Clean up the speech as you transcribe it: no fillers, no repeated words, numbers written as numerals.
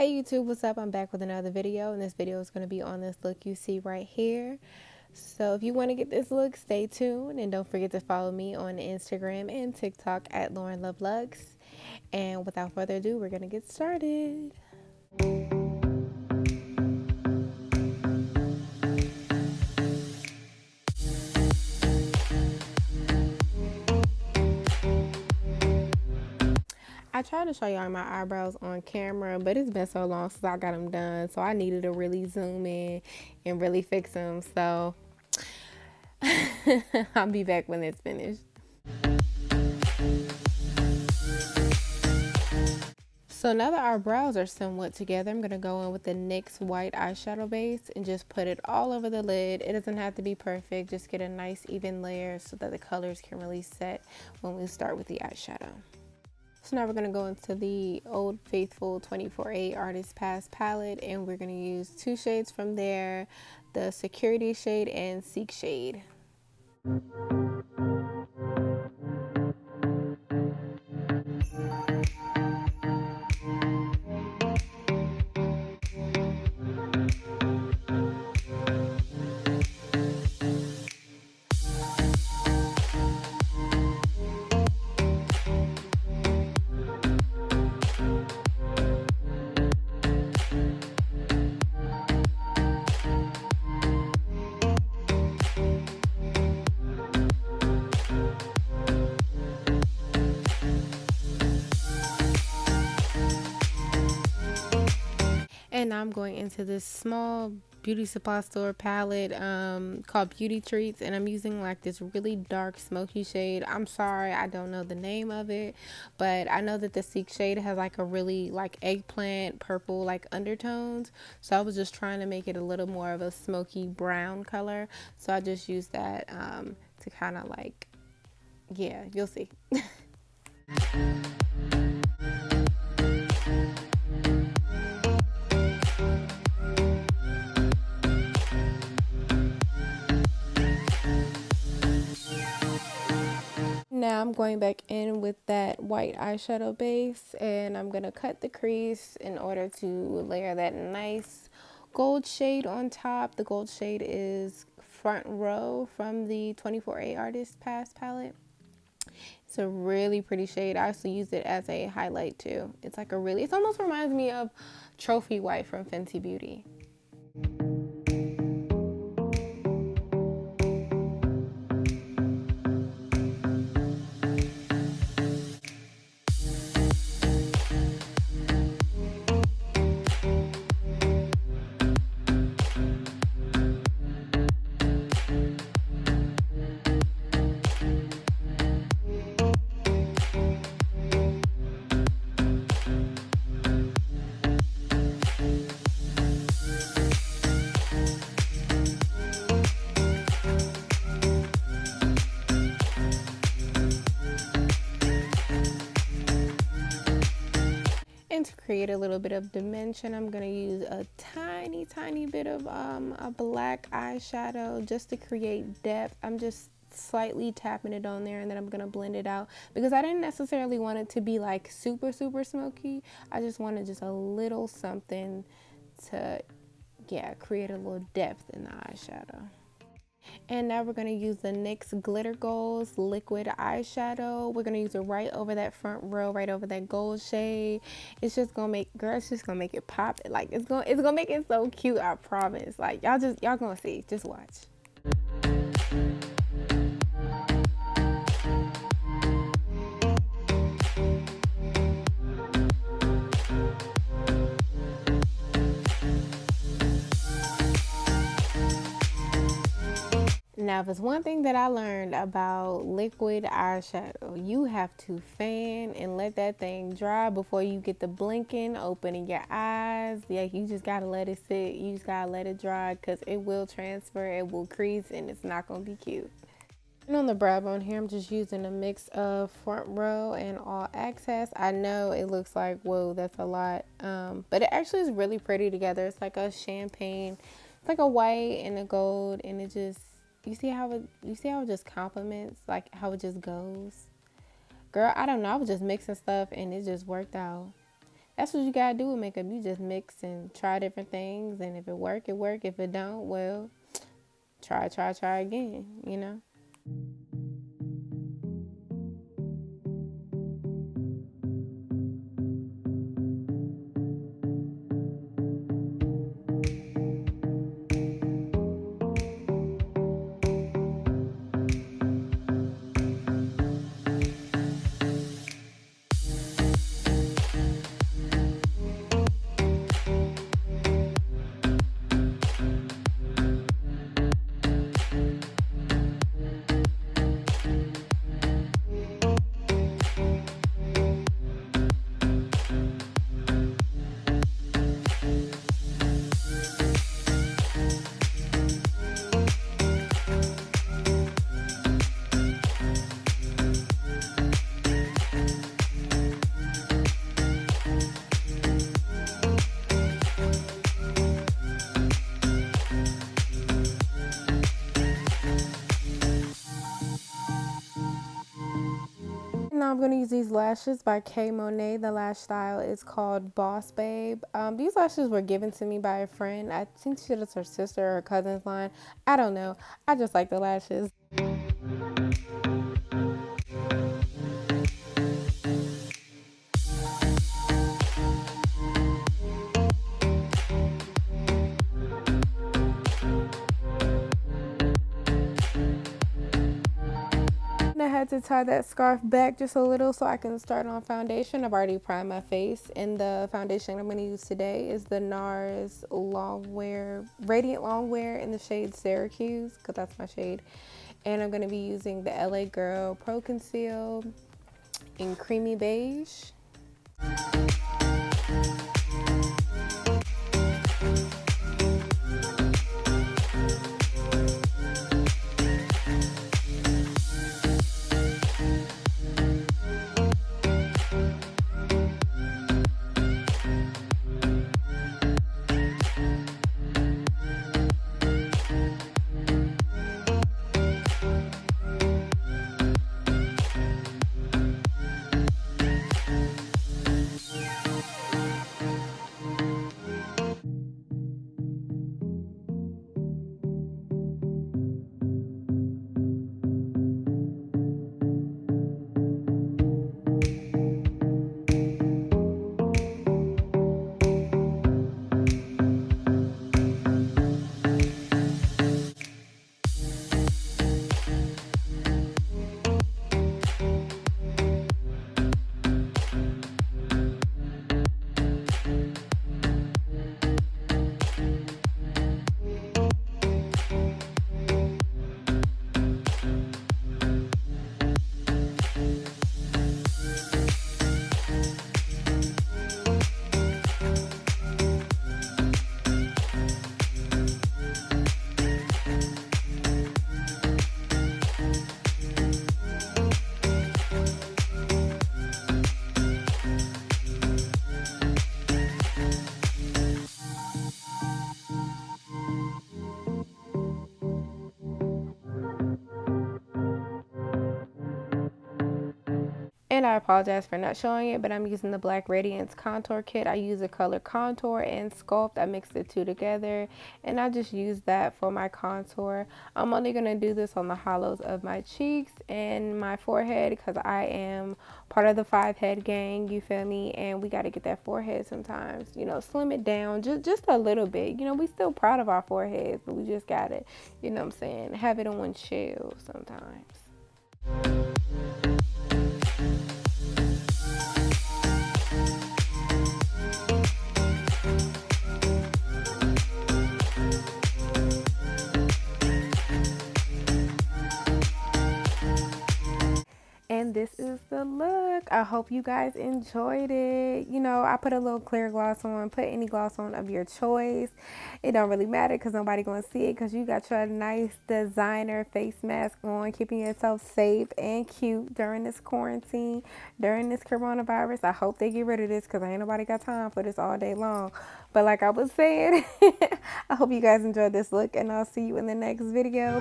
Hey YouTube, what's up? I'm back with another video, and this video is going to be on this look you see right here. So if you want to get this look, stay tuned, and don't forget to follow me on Instagram and TikTok at Lovess. And without further ado, we're going to get started. I tried to show y'all my eyebrows on camera, but it's been so long since I got them done, so I needed to really zoom in and really fix them. So I'll be back when it's finished. So now that our brows are somewhat together, I'm going to go in with the NYX white eyeshadow base and just put it all over the lid. It doesn't have to be perfect, just get a nice even layer so that the colors can really set when we start with the eyeshadow. So now we're going to go into the Old Faithful 24A Artist Pass palette, and we're going to use two shades from there, the Security shade and Seek shade. And now I'm going into this small beauty supply store palette called Beauty Treats, and I'm using like this really dark smoky shade. I'm sorry, I don't know the name of it, but I know that the Seek shade has like a really like eggplant purple like undertones, so I was just trying to make it a little more of a smoky brown color, so I just used that to kind of like, yeah, you'll see. Now I'm going back in with that white eyeshadow base, and I'm going to cut the crease in order to layer that nice gold shade on top. The gold shade is Front Row from the 24A Artist Pass palette. It's a really pretty shade. I also use it as a highlight too. It's like a really, it almost reminds me of Trophy White from Fenty Beauty. And to create a little bit of dimension, I'm going to use a tiny bit of a black eyeshadow just to create depth. I'm just slightly tapping it on there, and then I'm going to blend it out because I didn't necessarily want it to be like super smoky. I just wanted just a little something to, yeah, create a little depth in the eyeshadow. And now we're going to use the NYX Glitter Goals liquid eyeshadow. We're going to use it right over that front row, right over that gold shade. It's just going to make, girl, it's just going to make it pop. Like it's going to make it so cute, I promise. Like y'all going to see. Just watch. Now, if it's one thing that I learned about liquid eyeshadow, you have to fan and let that thing dry before you get the blinking, opening your eyes. Yeah, you just gotta let it sit. You just gotta let it dry because it will transfer, it will crease, and it's not gonna be cute. And on the brow bone here, I'm just using a mix of Front Row and All Access. I know it looks like, whoa, that's a lot, but it actually is really pretty together. It's like a champagne, it's like a white and a gold, and it just, you see how it just complements, like how it just goes. Girl, I don't know, I was just mixing stuff and it just worked out. that's what you gotta do with makeup. You just mix and try different things, and if it work, it work. If it don't, well, try again, you know. Now I'm going to use these lashes by K Monet. The lash style is called Boss Babe. These lashes were given to me by a friend. I think she was her sister or her cousin's line. I don't know. I just like the lashes. I had to tie that scarf back just a little so I can start on foundation. I've already primed my face, and the foundation I'm going to use today is the NARS Radiant Longwear in the shade Syracuse, because that's my shade. And I'm going to be using the LA Girl Pro Conceal in Creamy Beige. And I apologize for not showing it, but I'm using the Black Radiance Contour Kit. I use the color Contour and Sculpt. I mixed the two together, and I just use that for my contour. I'm only going to do this on the hollows of my cheeks and my forehead because I am part of the 5-head gang, you feel me? And we got to get that forehead sometimes, you know, slim it down just a little bit. You know, we still proud of our foreheads, but we just got to, you know what I'm saying, have it on chill sometimes. And this is the look. I hope you guys enjoyed it. You know, I put a little clear gloss on. Put any gloss on of your choice. It don't really matter because nobody gonna see it because you got your nice designer face mask on, keeping yourself safe and cute during this quarantine, during this coronavirus. I hope they get rid of this because ain't nobody got time for this all day long. But like I was saying, I hope you guys enjoyed this look, and I'll see you in the next video.